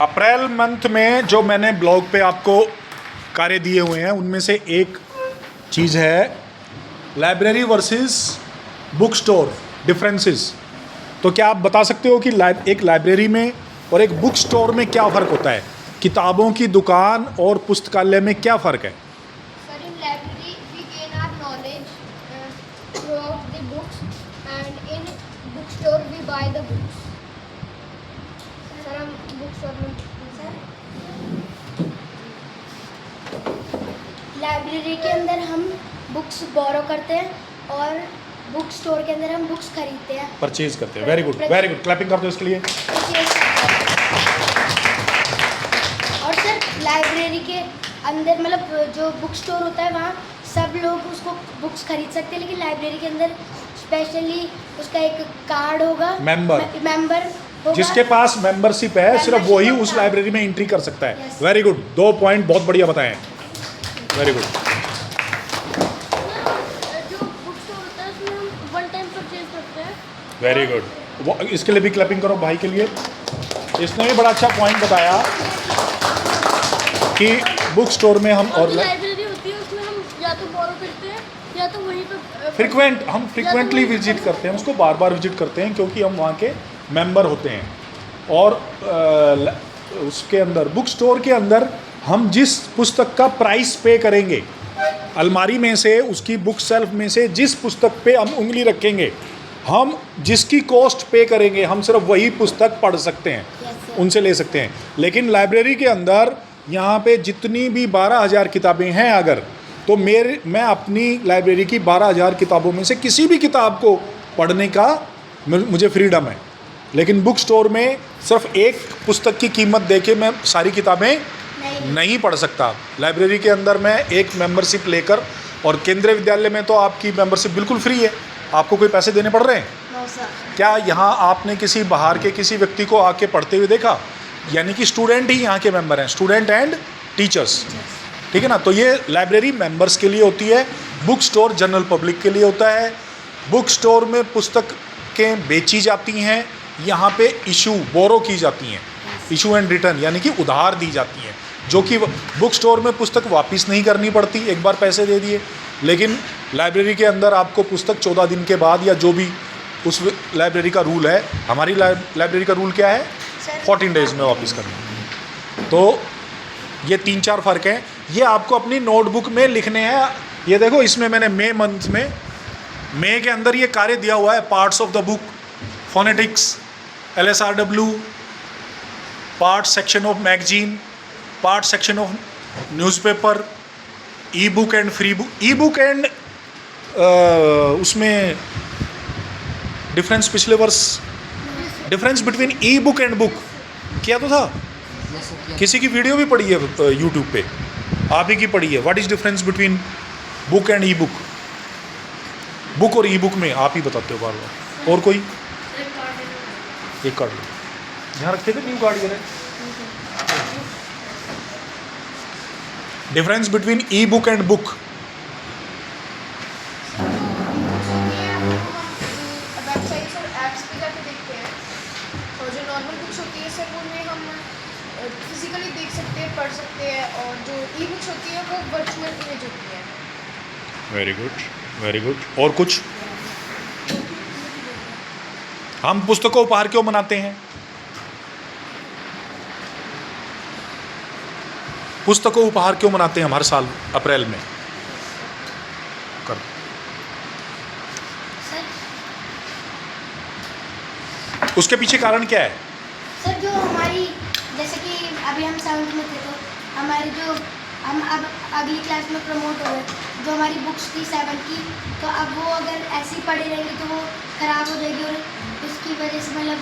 April month में जो मैंने ब्लॉग पे आपको कार्य दिए हुए हैं उनमें से एक चीज़ है library versus book store differences. तो क्या आप बता सकते हो कि एक लाइब्रेरी में और एक बुक स्टोर में क्या फ़र्क होता है? किताबों की दुकान और पुस्तकालय में क्या फ़र्क है? Sir, in library we gain our knowledge throughout the books, and in bookstore we buy the books. Sir, हम bookstore में लाइब्रेरी के अंदर हम बुक्स बोरो करते हैं और बुक स्टोर के अंदर हम बुक्स खरीदते हैं, परचेज करते हैं। Very good, very good, clapping कर दो इसके लिए। और सर लाइब्रेरी के अंदर मतलब जो बुक स्टोर होता है वहाँ सब लोग उसको बुक्स खरीद सकते हैं, लेकिन लाइब्रेरी के अंदर स्पेशली उसका एक कार्ड होगा, मेंबर होगा। जिसके पास मेंबरशिप है सिर्फ वही उस लाइब्रेरी में एंट्री कर सकता है। Yes. वेरी गुड, 2 पॉइंट बहुत बढ़िया बताएं। Very good. जो bookstore होता है उसमें हम one time purchase करते हैं। वेरी गुड, इसके लिए भी क्लैपिंग करो भाई के लिए। इसने भी बड़ा अच्छा पॉइंट बताया कि बुक स्टोर में हम और लाइब्रेरी होती है उसमें हम या तो बोरो करते हैं या तो वहीं पे हम फ्रिक्वेंटली विजिट करते हैं, उसको बार बार विजिट करते हैं क्योंकि हम वहाँ के मेंबर होते हैं। और उसके अंदर बुक स्टोर के अंदर हम जिस पुस्तक का प्राइस पे करेंगे, अलमारी में से उसकी बुक शेल्फ में से जिस पुस्तक पे हम उंगली रखेंगे, हम जिसकी कॉस्ट पे करेंगे, हम सिर्फ वही पुस्तक पढ़ सकते हैं, उनसे ले सकते हैं। लेकिन लाइब्रेरी के अंदर यहाँ पे जितनी भी 12,000 किताबें हैं अगर, तो मैं अपनी लाइब्रेरी की 12,000 किताबों में से किसी भी किताब को पढ़ने का मुझे फ्रीडम है। लेकिन बुक स्टोर में सिर्फ एक पुस्तक की कीमत दे के मैं सारी किताबें नहीं पढ़ सकता। लाइब्रेरी के अंदर मैं एक मेंबरशिप लेकर, और केंद्रीय विद्यालय में तो आपकी मेंबरशिप बिल्कुल फ्री है, आपको कोई पैसे देने पड़ रहे हैं? No, sir. क्या यहाँ आपने किसी बाहर के किसी व्यक्ति को आके पढ़ते हुए देखा? यानी कि स्टूडेंट ही यहाँ के मेंबर हैं, स्टूडेंट एंड टीचर्स, ठीक है ना। तो ये लाइब्रेरी मेंबर्स के लिए होती है, बुक स्टोर जनरल पब्लिक के लिए होता है। बुक स्टोर में पुस्तकें बेची जाती हैं, यहाँ पे इशू बोरो की जाती हैं, इशू एंड रिटर्न यानी कि उधार दी जाती हैं, जो कि बुक स्टोर में पुस्तक वापस नहीं करनी पड़ती, एक बार पैसे दे दिए। लेकिन लाइब्रेरी के अंदर आपको पुस्तक 14 दिन के बाद या जो भी उस लाइब्रेरी का रूल है, हमारी लाइब्रेरी का रूल क्या है? 14 डेज़ में वापस करना। तो ये 3-4 फ़र्क हैं, ये आपको अपनी नोटबुक में लिखने हैं। ये देखो, इसमें मैंने मई के अंदर ये कार्य दिया हुआ है, parts of the book, phonetics, LSRW, part section of magazine, part section of newspaper, E book and free book. E book and उसमें डिफरेंस पिछले वर्ष difference between E book and book किया तो था, किसी की वीडियो भी पड़ी है यूट्यूब पे, आप ही की पड़ी है। What is difference between book and E book? Book और ई बुक में आप ही बताते हो बार बार। और कोई एक कार्ड लो, यहाँ रखे थे न्यू कार्ड ये रहे। Difference between E book and book. Websites और ऐप्स पे जाके देखते हैं, और जो नॉर्मल बुक्स होती है सर वो में हम फिजिकली देख सकते हैं, पढ़ सकते हैं, और जो ई बुक्स होती है वो वर्चुअल इमेज होती है। Very good, very good. और कुछ? हम पुस्तकों उपहार क्यों मनाते हैं? पुस्तकों उपहार क्यों मनाते हैं हम हर साल अप्रैल में? कर सर उसके पीछे कारण क्या है? सर जो हमारी जैसे कि अभी हम 7th में थे तो हमारी जो हम अब अगली क्लास में प्रमोट हो गए, जो हमारी बुक्स थी 7th की, तो अब वो अगर ऐसे ही पड़ी रहेंगी तो वो ख़राब हो जाएगी, और उसकी वजह से मतलब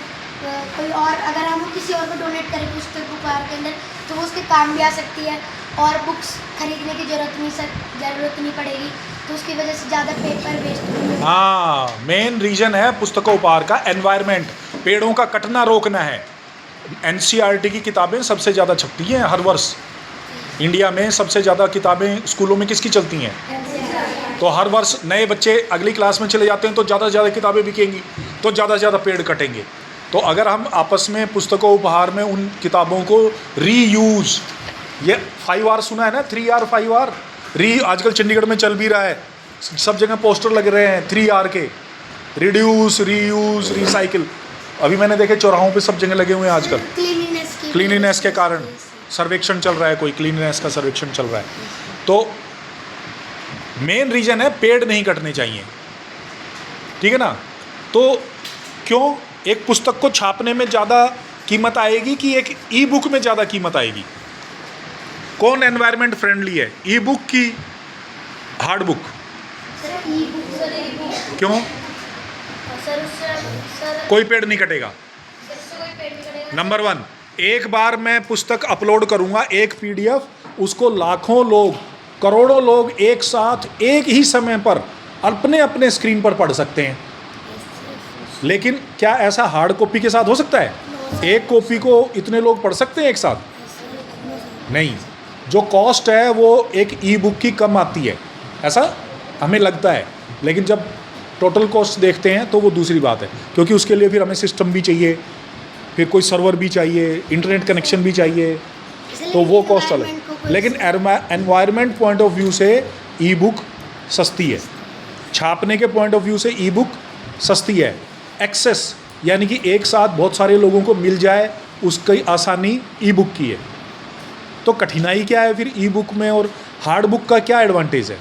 कोई और अगर हम किसी और को डोनेट करें पुस्तक उपहार के अंदर तो वो उसके काम भी आ सकती है, और बुक्स खरीदने की ज़रूरत नहीं पड़ेगी, तो उसकी वजह से ज़्यादा पेपर वेस्ट नहीं होगा। हाँ, मेन रीज़न है पुस्तकों उपहार का एनवायरनमेंट, पेड़ों का कटना रोकना है। NCERT की किताबें सबसे ज़्यादा छपती हैं हर वर्ष इंडिया में। सबसे ज़्यादा किताबें स्कूलों में किसकी चलती हैं? तो हर वर्ष नए बच्चे अगली क्लास में चले जाते हैं तो ज़्यादा से ज़्यादा किताबें बिकेंगी, तो ज़्यादा से ज़्यादा पेड़ कटेंगे। तो अगर हम आपस में पुस्तकों उपहार में उन किताबों को रीयूज़, ये 5 R सुना है ना, 3 R 5 R री, आजकल चंडीगढ़ में चल भी रहा है, सब जगह पोस्टर लग रहे हैं 3 R के, रिड्यूस, रीयूज़, रिसाइकिल। अभी मैंने देखे चौराहों पे सब जगह लगे हुए हैं आजकल, क्लीनिनेस के कारण सर्वेक्षण चल रहा है, कोई क्लीनिनेस का सर्वेक्षण चल रहा है। तो मेन रीज़न है पेड़ नहीं कटने चाहिए, ठीक है ना। तो क्यों एक पुस्तक को छापने में ज़्यादा कीमत आएगी कि एक ई बुक में ज़्यादा कीमत आएगी? कौन एनवायरनमेंट फ्रेंडली है, ई बुक की हार्ड बुक? क्यों? कोई पेड़ नहीं कटेगा। नंबर 1, एक बार मैं पुस्तक अपलोड करूंगा, एक PDF, उसको लाखों लोग, करोड़ों लोग एक साथ एक ही समय पर अपने अपने स्क्रीन पर पढ़ सकते हैं। लेकिन क्या ऐसा हार्ड कॉपी के साथ हो सकता है? एक कॉपी को इतने लोग पढ़ सकते हैं एक साथ? नहीं। जो कॉस्ट है वो एक ई बुक की कम आती है, ऐसा हमें लगता है, लेकिन जब टोटल कॉस्ट देखते हैं तो वो दूसरी बात है, क्योंकि उसके लिए फिर हमें सिस्टम भी चाहिए, फिर कोई सर्वर भी चाहिए, इंटरनेट कनेक्शन भी चाहिए, तो वो कॉस्ट अलग। लेकिन एनवायरनमेंट पॉइंट ऑफ व्यू से ई बुक सस्ती है, छापने के पॉइंट ऑफ व्यू से ई बुक सस्ती है। एक्सेस यानी कि एक साथ बहुत सारे लोगों को मिल जाए, उसकी आसानी ई बुक की है। तो कठिनाई क्या है फिर ई बुक में, और हार्ड बुक का क्या एडवांटेज है?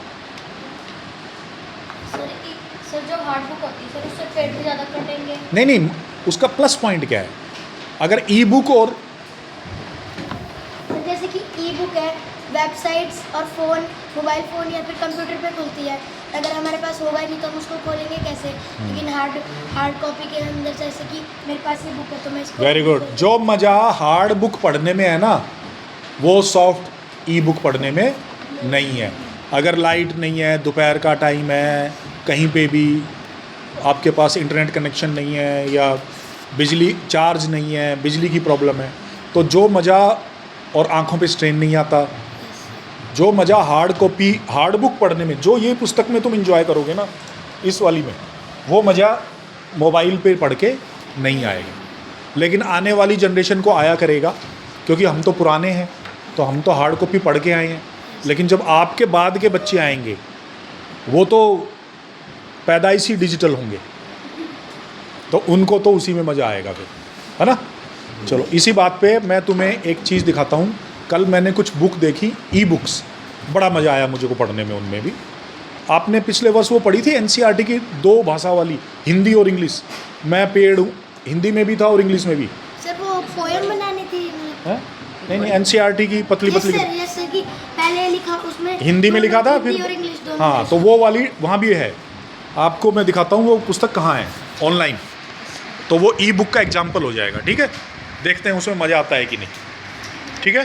सर जो हार्ड बुक होती है सर, उससे पेड़ भी ज़्यादा कटेंगे। नहीं, उसका प्लस पॉइंट क्या है? अगर ई बुक और जैसे कि ई बुक है, वेबसाइट्स और फ़ोन, मोबाइल फ़ोन या फिर कंप्यूटर पे खुलती है, अगर हमारे पास होगा ही नहीं तो हम उसको खोलेंगे कैसे? लेकिन हार्ड कॉपी के अंदर जैसे कि मेरे पास ये बुक है तो मैं इसको। Very good. जो मज़ा हार्ड बुक पढ़ने में है ना, वो सॉफ्ट ई बुक पढ़ने में नहीं है। अगर लाइट नहीं है, दोपहर का टाइम है, कहीं पे भी आपके पास इंटरनेट कनेक्शन नहीं है या बिजली चार्ज नहीं है, बिजली की प्रॉब्लम है, तो जो मज़ा, और आँखों पे स्ट्रेन नहीं आता, जो मज़ा हार्ड बुक पढ़ने में, जो ये पुस्तक में तुम एंजॉय करोगे ना इस वाली में, वो मज़ा मोबाइल पे पढ़ के नहीं आएगा। लेकिन आने वाली जनरेशन को आया करेगा, क्योंकि हम तो पुराने हैं, तो हम तो हार्ड कॉपी पढ़ के आए हैं। लेकिन जब आपके बाद के बच्चे आएंगे, वो तो पैदाइशी डिजिटल होंगे, तो उनको तो उसी में मज़ा आएगा फिर, है ना। चलो, इसी बात पे मैं तुम्हें एक चीज़ दिखाता हूँ। कल मैंने कुछ बुक देखी, ई बुक्स, बड़ा मज़ा आया मुझे को पढ़ने में। उनमें भी आपने पिछले वर्ष वो पढ़ी थी NCERT की 2 भाषा वाली, हिंदी और इंग्लिश। मैं पेड़ हूँ, हिंदी में भी था और इंग्लिश में भी। सर वो पोएम बनानी थी। है? नहीं, NCERT की पतली पतली कि पहले लिखा उसमें हिंदी में लिखा था, फिर और इंग्लिश दोनों। हाँ, तो वो वाली वहाँ भी है। आपको मैं दिखाता हूँ वो पुस्तक कहाँ है, ऑनलाइन, तो वो ई बुक का एग्जाम्पल हो जाएगा। ठीक है, देखते हैं उसमें मज़ा आता है कि नहीं। ठीक है।